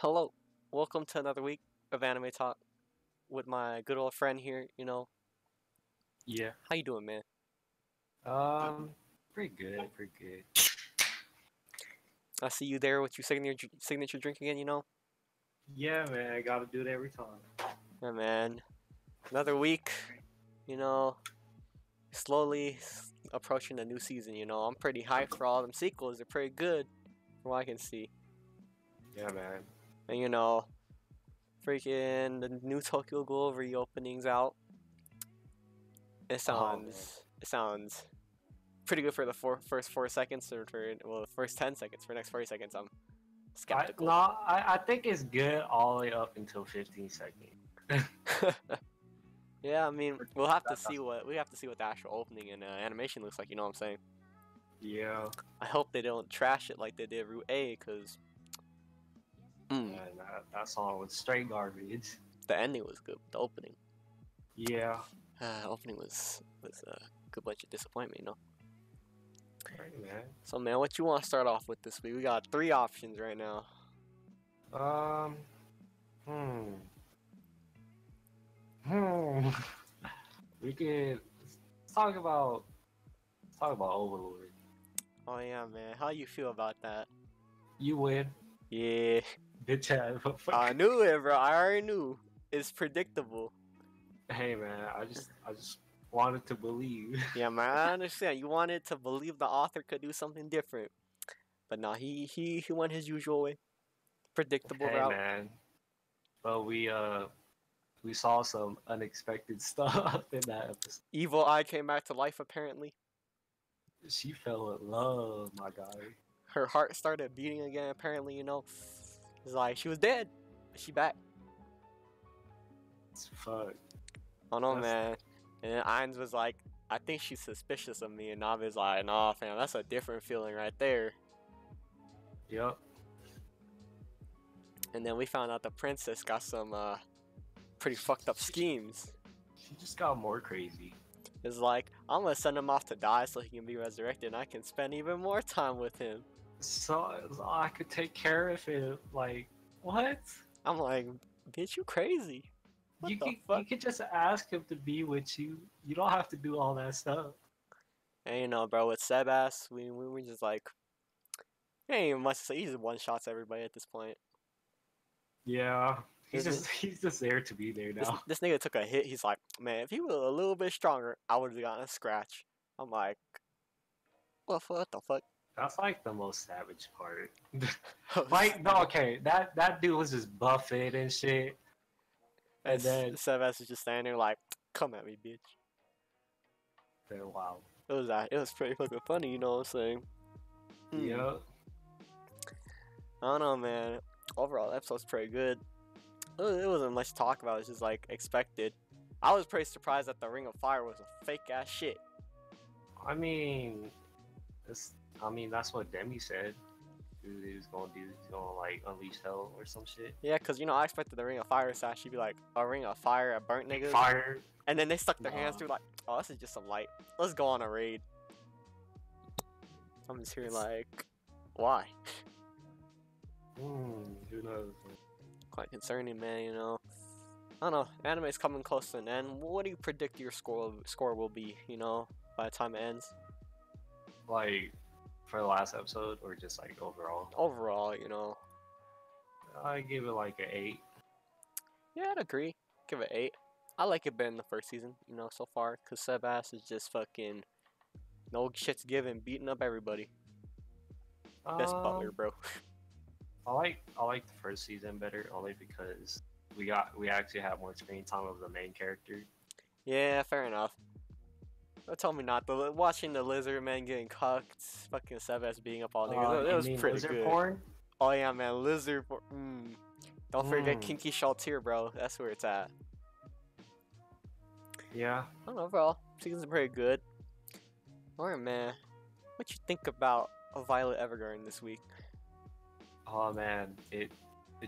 Hello, welcome to another week of Anime Talk with my good old friend here. Yeah. How you doing, man? Pretty good, pretty good. I see you there with your signature drink again. Yeah, man, I gotta do it every time. Yeah, man. Another week. You know, slowly approaching the new season. I'm pretty hyped for all them sequels. They're pretty good, from what I can see. Yeah, man. And freaking the new Tokyo Ghoul reopening's out. It Oh, man. sounds pretty good for the first 4 seconds, or the first 10 seconds. For the next 40 seconds, I'm skeptical. I think it's good all the way up until 15 seconds. Yeah, I mean, we'll have to That- see that's- what the actual opening and animation looks like. You know what I'm saying? Yeah, I hope they don't trash it like they did Route A, because man, that song was straight garbage. the ending was good. But the opening, Yeah. opening was a good bunch of disappointment. Right, man. So, man, what you want to start off with this week? We got 3 options right now. Um, hmm. Hmm. We could talk about Overlord. Oh yeah, man, how you feel about that? You win. Yeah, Good chat. I knew it, bro. I already knew. It's predictable. Hey, man, I just wanted to believe. Yeah, man, I understand. You wanted to believe the author could do something different, but no, he went his usual way, predictable Hey, route. man. But we saw some unexpected stuff in that episode. Evil Eye came back to life. Apparently, She fell in love, my guy. her heart started beating again. Apparently, it's like she was dead, but she back. It's fuck. Oh no, That's- man. And then Ainz was like, I think she's suspicious of me, and Navi's like, nah, fam, that's a different feeling right there. Yep. And then we found out the princess got some pretty fucked up schemes. She just got more crazy. It's like, I'm gonna send him off to die so he can be resurrected, and I can spend even more time with him. So I could take care of it. Like, what? I'm like, bitch, you crazy. What the You fuck? could just ask him to be with you. You don't have to do all that stuff. And bro, with Sebas, we were just like, ain't even much to say. He just one-shots everybody at this point. Yeah. He's This- just there to be there now. This nigga took a hit. He's like, man, if he was a little bit stronger, I would have gotten a scratch. I'm like, what the fuck? That's like the most savage part. Like, no, okay, that dude was just buffing and shit. And then, Sebas is just standing there like, come at me, bitch. wow. It was pretty fucking funny, you know what I'm saying? Yep. I don't know, man. Overall, the episode's pretty good. It wasn't much to talk about. It's just like expected. I was pretty surprised that the Ring of Fire was a fake ass shit. I mean, that's what Demi said. He was gonna do. He's gonna like unleash hell or some shit. Yeah, cause I expected the Ring of Fire to actually be like a Ring of Fire, a burnt niggas, Fire. and then they stuck their hands Nah. through like, oh, this is just some light. Let's go on a raid. I'm just here like, why? Who knows? Quite concerning, man. I don't know. Anime's coming close to an end. What do you predict your score will be? By the time it ends. Like for the last episode, or just like overall? Overall. I give it like an 8. Yeah, I'd agree. Give it 8. I like it better than the first season. So far, cause Sebas is just fucking no shit's given, beating up everybody. Best butler, bro. I like the first season better only because we actually have more screen time of the main character. Yeah, fair enough. Don't tell me not. Watching the lizard man getting cucked, fucking Sebas beating up all niggas. It was pretty lizard good. Porn? Oh yeah, man, lizard. Don't forget Kinky Shaltier, bro. That's where it's at. Yeah. I don't know, overall, season's pretty good. Alright, man. What you think about a Violet Evergarden this week? Oh man, it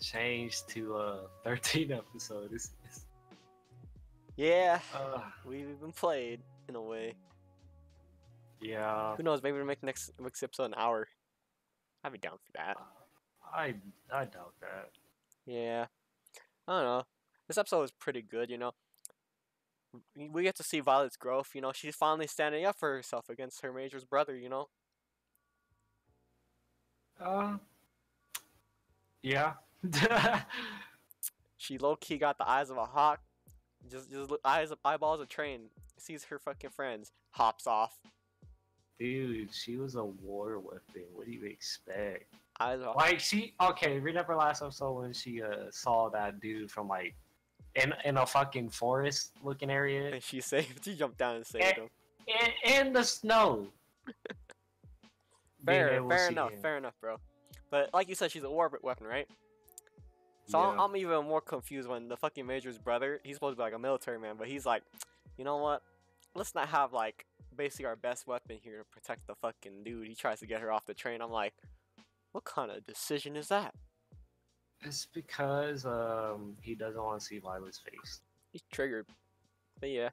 changed to a 13 episode. Yeah, we've been played in a way. Yeah. Who knows? Maybe we'll make next episode an hour. I'd be down for that. I doubt that. Yeah, I don't know. This episode was pretty good, you know. We get to see Violet's growth, you know. She's finally standing up for herself against her major's brother, you know. Uh, yeah. She low key got the eyes of a hawk, just look, eyeballs a train. Sees her fucking friends, hops off. Dude, she was a war weapon. What do you expect? Eyes of a Like okay, remember last episode when she saw that dude from like in a fucking forest looking area and she saved. She jumped down and saved him. in the snow. Being able to Fair see enough, him. fair enough, bro. But like you said, she's a war weapon, right? So Yeah. I'm even more confused when the fucking major's brother, he's supposed to be like a military man, but he's like, you know what? Let's not have like basically our best weapon here to protect the fucking dude. He tries to get her off the train. I'm like, what kind of decision is that? It's because he doesn't want to see Violet's face. He's triggered. But yeah,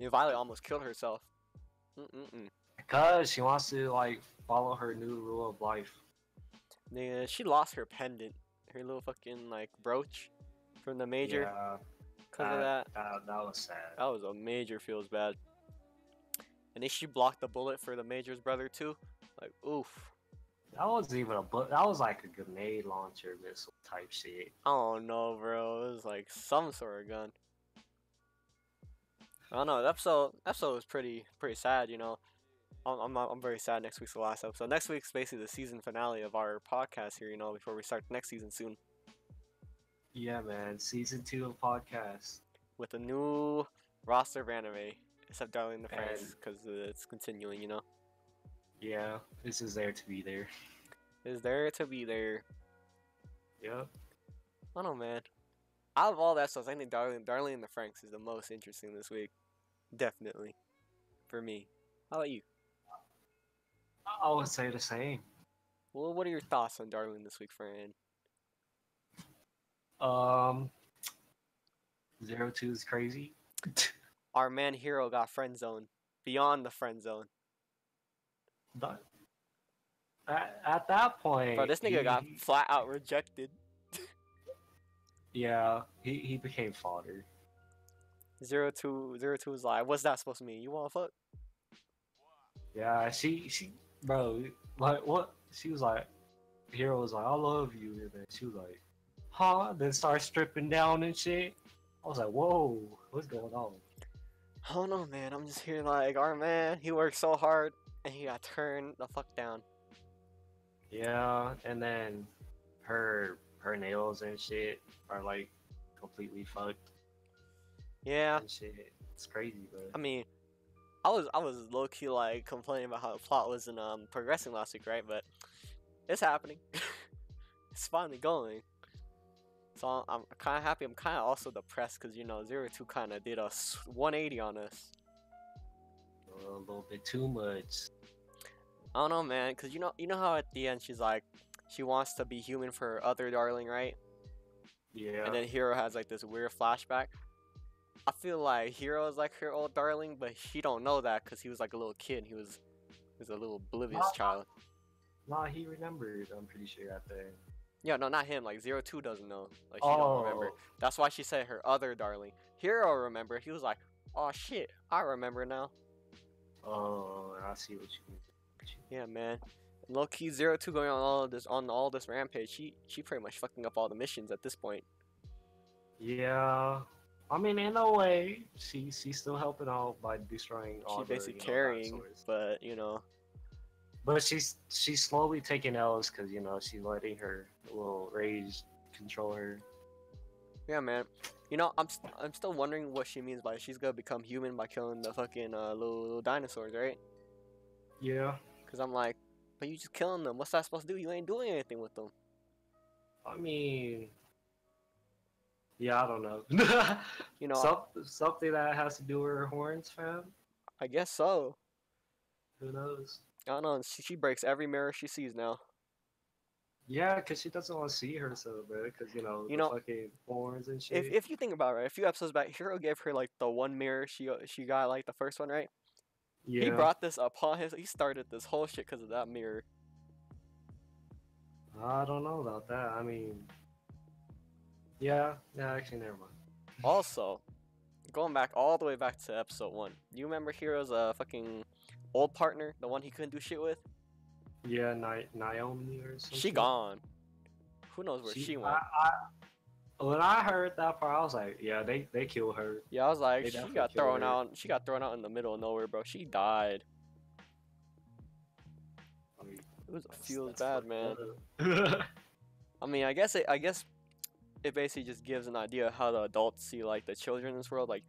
Violet almost killed herself. Because she wants to like follow her new rule of life. Yeah, she lost her pendant, her little fucking like brooch from the major. Yeah. Because of that. That was sad. That was a major feels bad. And then she blocked the bullet for the major's brother too. Like, oof. That wasn't even a bullet. That was like a grenade launcher missile type shit. I don't know, bro. It was like some sort of gun. I don't know. The episode was pretty sad, you know. I'm very sad. Next week's the last episode. Next week's basically the season finale of our podcast here, you know, before we start the next season soon. Yeah, man. Season 2 of podcast. With a new roster of anime, except Darling in the Franxx, because it's continuing, you know. Yeah, this is there to be there. Is there to be there. Yep. I don't know, man. Out of all that stuff, I think Darling in the Franxx is the most interesting this week. Definitely. For me. How about you? I would say the same. Well, what are your thoughts on Darling this week, friend? 02 is crazy. Our man Hero got friend zoned. Beyond the friend zone. But at that point, Bro, this nigga got flat out rejected. Yeah, he became fodder. 02 was like, what's that supposed to mean? You wanna fuck? Yeah, she bro, like what? She was like, Hero was like, I love you, and then she was like, huh? Then started stripping down and shit. I was like, whoa, what's going on? I don't know, man. I'm just here like, our man, he worked so hard and he got turned the fuck down. Yeah, and then her nails and shit are like completely fucked. Yeah. And shit. It's crazy, bro. I mean, I was low key like complaining about how the plot wasn't progressing last week, right? But it's happening. It's finally going. So I'm kind of happy. I'm kind of also depressed because, you know, 02 kind of did a 180 on us. A little bit too much. I don't know, man. Because you know how at the end she's like, she wants to be human for her other darling, right? Yeah. And then Hero has like this weird flashback. I feel like Hero is like her old darling, but he don't know that because he was like a little kid. He was a little oblivious child. Nah, he remembered. I'm pretty sure at the end. Yeah, no, not him. Like 02 doesn't know. Like she don't remember. That's why she said her other darling. Hero remembered. He was like, oh shit, I remember now. Oh, I see what you mean. Yeah, man. Low key 02 going on all this rampage. She pretty much fucking up all the missions at this point. Yeah. I mean, in a way, she's still helping out by destroying all. She's basically carrying, but you know. But she's slowly taking L's because, you know, she's letting her little rage control her. Yeah, man. You know, I'm still wondering what she means by she's gonna become human by killing the fucking little dinosaurs, right? Yeah. Cause I'm like, but you just killing them. What's that supposed to do? You ain't doing anything with them. I mean, yeah, I don't know. You know, something that has to do with her horns, fam. I guess so. Who knows? I don't know. She breaks every mirror she sees now. Yeah, because she doesn't want to see herself, bro. Because, you know, the fucking horns and shit. If you think about it, right, a few episodes back, Hero gave her, like, the one mirror she got, like, the first one, right? Yeah. He brought this upon his... He started this whole shit because of that mirror. I don't know about that. I mean... Yeah, yeah, actually, never mind. Also, going back all the way back to episode 1, you remember Hero's fucking old partner, the one he couldn't do shit with? Yeah, Naomi or some She shit. gone. Who knows where she went? When I heard that part, I was like, yeah, they killed her. Yeah, I was like, They she definitely got killed thrown her. out. She got thrown out in the middle of nowhere, bro. She died. I mean, It feels that's bad, fucked man. up. I mean, I guess it basically just gives an idea of how the adults see like the children in this world. Like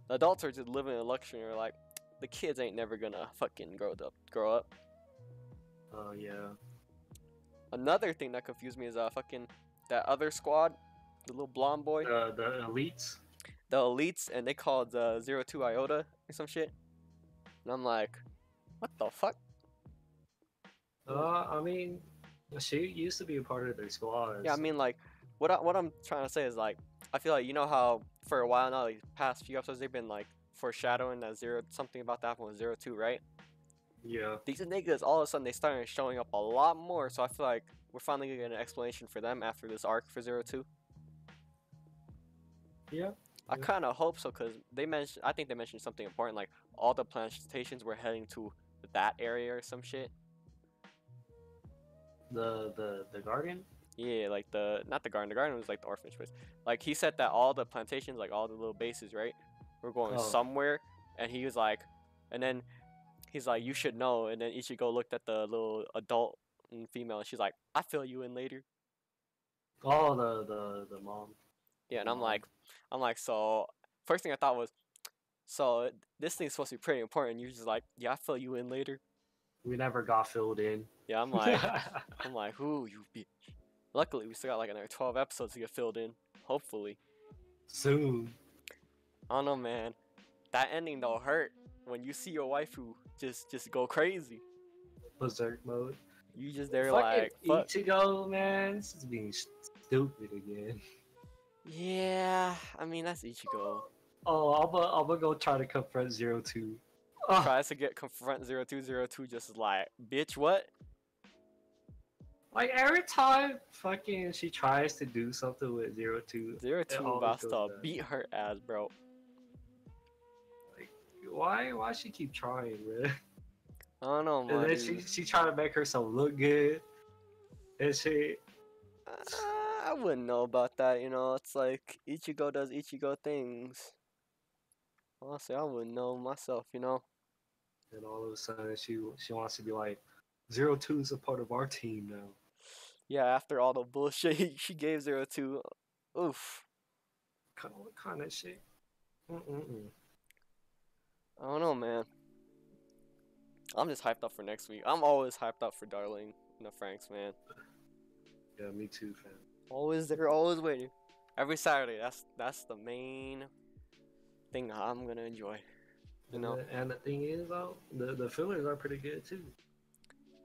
the adults are just living in luxury. Or like the kids ain't never gonna fucking grow up. Oh yeah. Another thing that confused me is fucking that other squad, the little blonde boy, The elites. the elites, and they called 02 Iota or some shit. And I'm like, what the fuck? I mean, she used to be a part of their squad. Yeah, I mean like, what I'm trying to say is like, I feel like you know how for a while now, like past few episodes, they've been like foreshadowing that something about that one was 02, right? Yeah. These niggas all of a sudden they started showing up a lot more, so I feel like we're finally gonna get an explanation for them after this arc for 02. Yeah. I kind of hope so, because I think they mentioned something important, like all the plantations were heading to that area or some shit. The garden. Yeah, like not the garden was like the orphanage place. Like he said that all the plantations, like all the little bases, right, were going somewhere, and he was like, and then he's like, you should know, and then Ichigo looked at the little adult and female, and she's like, I fill you in later. Oh, the mom. Yeah, and I'm like, so first thing I thought was, so this thing's supposed to be pretty important. You're just like, yeah, I fill you in later. We never got filled in. Yeah, I'm like, who you be? Luckily, we still got like another 12 episodes to get filled in. Hopefully. Soon. I don't know, man. That ending though hurt when you see your waifu just go crazy. Berserk mode. You just there Fucking like, fuck. Ichigo, man, this is being stupid again. Yeah, I mean that's Ichigo. Oh, I'm gonna go try to confront 02. Tries to confront 0202, just like, bitch, what? Like every time fucking she tries to do something with 02, 02 about to beat her ass, bro. Like, why she keep trying, man? I don't know, man. And then she trying to make herself look good, and she. I wouldn't know about that, you know. It's like Ichigo does Ichigo things. Honestly, I wouldn't know myself, you know. And all of a sudden, she wants to be like, 02 is a part of our team now. Yeah, after all the bullshit she gave 02, oof. What kind of shit? I don't know, man. I'm just hyped up for next week. I'm always hyped up for Darling and the Franks, man. Yeah, me too, fam. Always there, always waiting. Every Saturday, that's the main thing I'm gonna enjoy. You know. And the thing is, though, the fillers are pretty good too.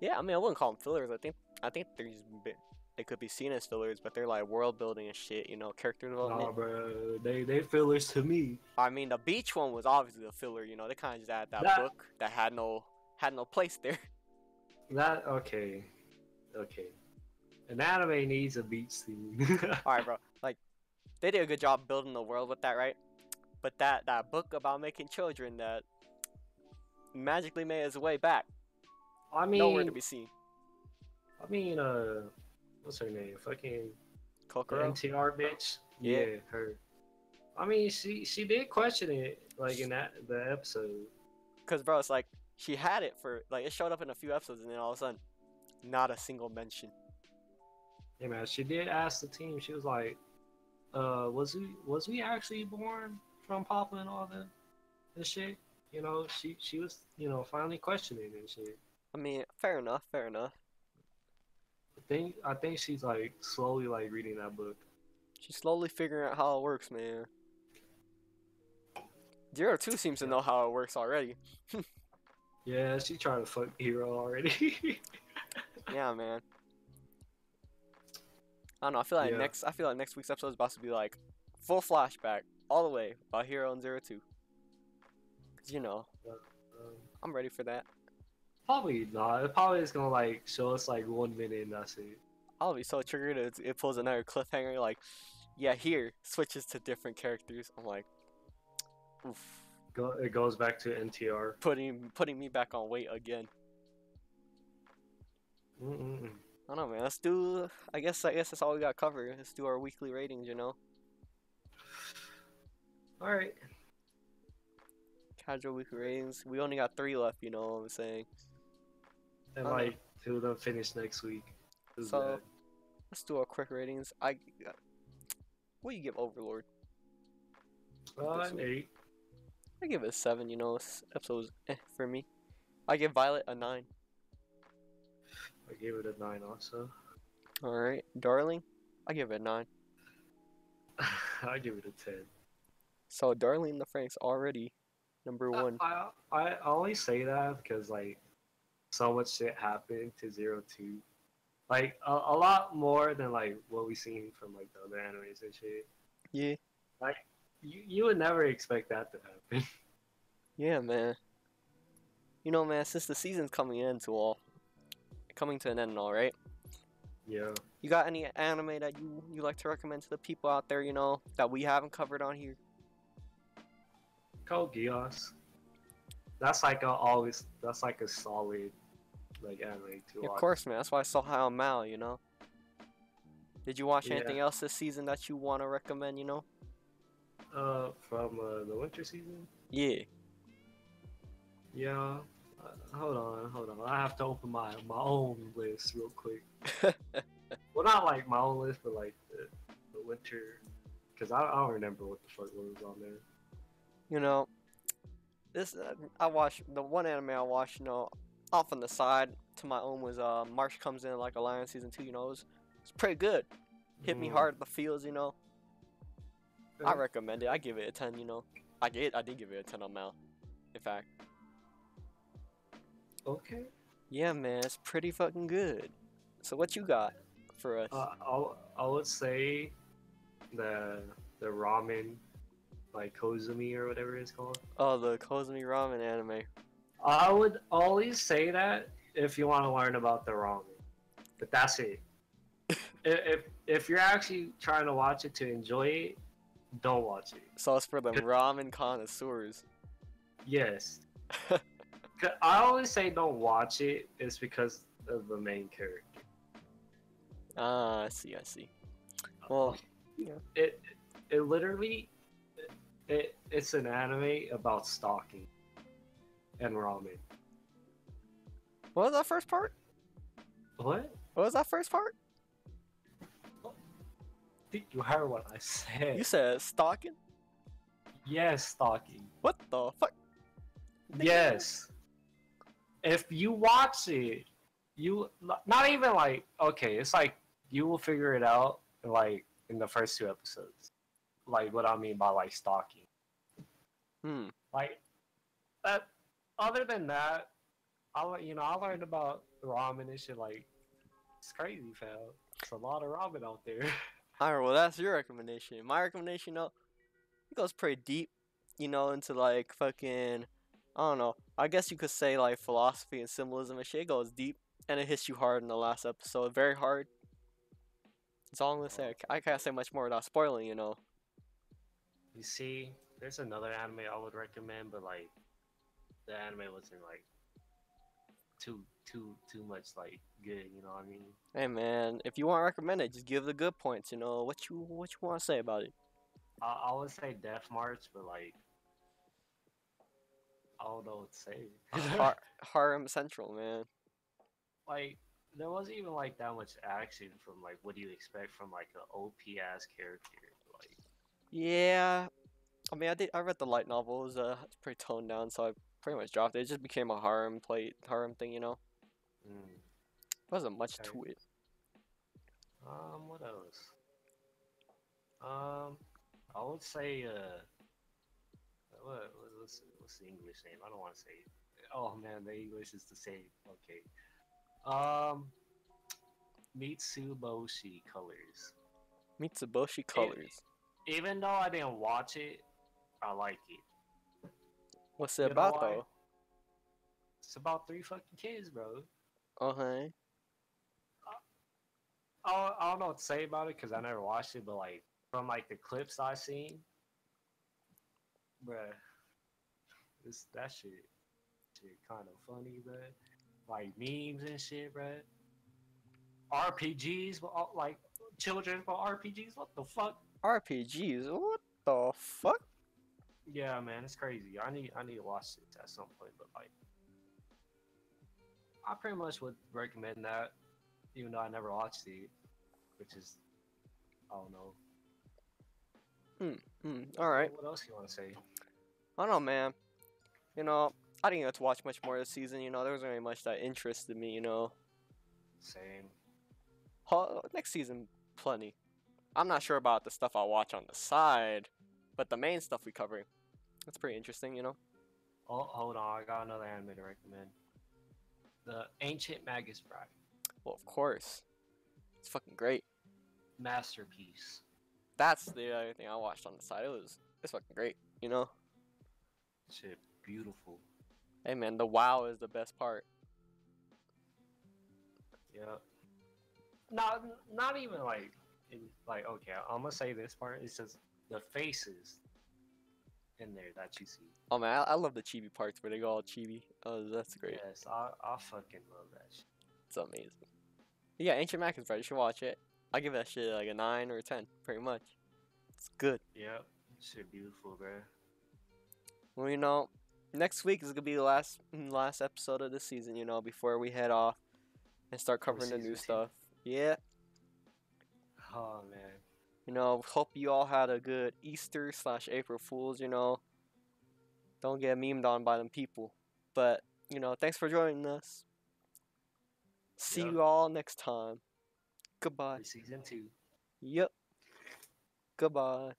Yeah, I mean, I wouldn't call them fillers. I think they could be seen as fillers, but they're like world building and shit. You know, character development. Nah, bro, they fillers to me. I mean, the beach one was obviously a filler. You know, they kind of just added that book that had no place there. That okay. An anime needs a beach scene. All right, bro. Like, they did a good job building the world with that, right? But that book about making children that magically made its way back. I mean, nowhere to be seen. I mean, what's her name? Fucking Kokoro? NTR bitch. Yeah. Yeah, her. I mean, she did question it, like in the episode. Cause bro, it's like she had it for like it showed up in a few episodes, and then all of a sudden, not a single mention. Yeah, man. She did ask the team. She was like, was we actually born from Papa and all the shit?" You know, she was, you know, finally questioning and shit. I mean, fair enough. I think she's like slowly like reading that book. She's slowly figuring out how it works, man. 02 seems to know how it works already. Yeah, she trying to fuck Hero already. Yeah, man. I don't know. I feel like next week's episode is about to be like full flashback all the way about Hero and 02. Cause you know, I'm ready for that. Probably not. It probably is gonna like show us like 1 minute and that's it. I'll be so triggered if it pulls another cliffhanger like, Yeah, here switches to different characters. I'm like, oof, It goes back to NTR. putting me back on weight again. Mm-mm. I don't know, man. Let's do. I guess that's all we got covered. Let's do our weekly ratings. All right. Casual weekly ratings. We only got 3 left. You know what I'm saying? And I don't know. like two of them finish next week. Too So bad. let's do our quick ratings. What do you give Overlord this An week? 8. I give it a 7. This episode's for me. I give Violet a 9. I gave it a 9 also. All right, Darling. I give it a 9. I give it a 10. So Darling the Frank's already number 1. I only say that because like so much shit happened to 02. Like a lot more than like what we seen from like the other animes and shit. Yeah, Like you would never expect that to happen. yeah, man. Man, since the season's coming to an end and all, right? Yeah. You got any anime that you like to recommend to the people out there, that we haven't covered on here? Code Geass. That's like a solid like anime to Yeah, of watch. course, man. That's why I saw How Mal, Did you watch Yeah. anything else this season that you want to recommend, From the winter season. Yeah. Yeah. Hold on. I have to open my own list real quick. Well, not like my own list, but like the winter, because I don't remember what the fuck was on there. This I watched the one anime I watched, off on the side to my own was March Comes In Like a Lion season 2. It's pretty good. Hit me hard at the feels. I recommend it. I give it a 10. I did give it a 10 on Mal. In fact. Okay. Yeah, man, it's pretty fucking good. So what you got for us? I would say the ramen, like Kozumi or whatever it's called. Oh, the Kozumi Ramen anime. I would always say that if you want to learn about the ramen, but that's it. if you're actually trying to watch it to enjoy it, don't watch it. So it's for the ramen connoisseurs. Yes. I always say don't watch it. It's because of the main character. Ah, I see. Well, yeah. It literally it's an anime about stalking and ramen. What was that first part? What? What was that first part? Think you heard what I said? You said stalking? Yes, stalking. What the fuck? Yes. If you watch it, you not even like okay, it's like you will figure it out like in the first 2 episodes. Like what I mean by like stalking. Like that. Other than that, I learned about ramen and shit. Like it's crazy, fam. It's a lot of ramen out there. Alright, well that's your recommendation. My recommendation, it goes pretty deep, into like fucking, I don't know. I guess you could say like philosophy and symbolism and shit. It goes deep and it hits you hard in the last episode. Very hard. That's all I'm gonna say. I can't say much more without spoiling, You see, there's another anime I would recommend, but like the anime wasn't like too much like good. You know what I mean? Hey man, if you want to recommend it, just give the good points. What you want to say about it. I would say Death March, but like I don't know what to say. Harem Central, man. Like there wasn't even like that much action from like what do you expect from like an OP ass character? Like Yeah, I mean, I read the light novel. It was it's pretty toned down, so I pretty much dropped it. It just became a harem thing. Wasn't much okay. to it. What else? I would say what's the English name? I don't want to say it. Oh man, the English is the same. Okay. Mitsuboshi Colors. Mitsuboshi Colors. Even though I didn't watch it, I like it. What's it about though? It's about 3 fucking kids, bro. Okay. I don't know what to say about it because I never watched it, but like from like the clips I seen, bruh, that shit kind of funny, bruh. Like memes and shit, bruh. RPGs, like children for RPGs. What the fuck? RPGs? What the fuck? Yeah, man, it's crazy. I need to watch this at some point, but like, I pretty much would recommend that, even though I never watched it, which is I don't know. All right. What else you want to say? I don't know, man. You know, I didn't get to watch much more this season. You know, there wasn't really much that interested me. You know, Same. next season, plenty. I'm not sure about the stuff I'll watch on the side, but the main stuff we cover, that's pretty interesting. You know. Oh, hold on, I got another anime to recommend. The Ancient Magus Bride. Well, of course, it's fucking great. Masterpiece. That's the other thing I watched on the side. It's fucking great. You know. Shit, beautiful. Hey man, the WoW is the best part. Yep. Not even like, okay, I'm gonna say this part. It's just the faces in there that you see. Oh man, I love the chibi parts where they go all chibi. Oh, that's great. Yes, I fucking love that shit. It's amazing. Yeah, Ancient Mac is right. You should watch it. I give that shit like a 9 or a 10, pretty much. It's good. Yep, shit, beautiful, bro. Well, you know, next week is gonna be the last episode of the season. You know, before we head off and start covering the new stuff. Yeah. Oh man. You know, hope you all had a good Easter/April Fools. You know, don't get memed on by them people. But you know, thanks for joining us. See you all next time. Goodbye. For season 2. Yep. Goodbye.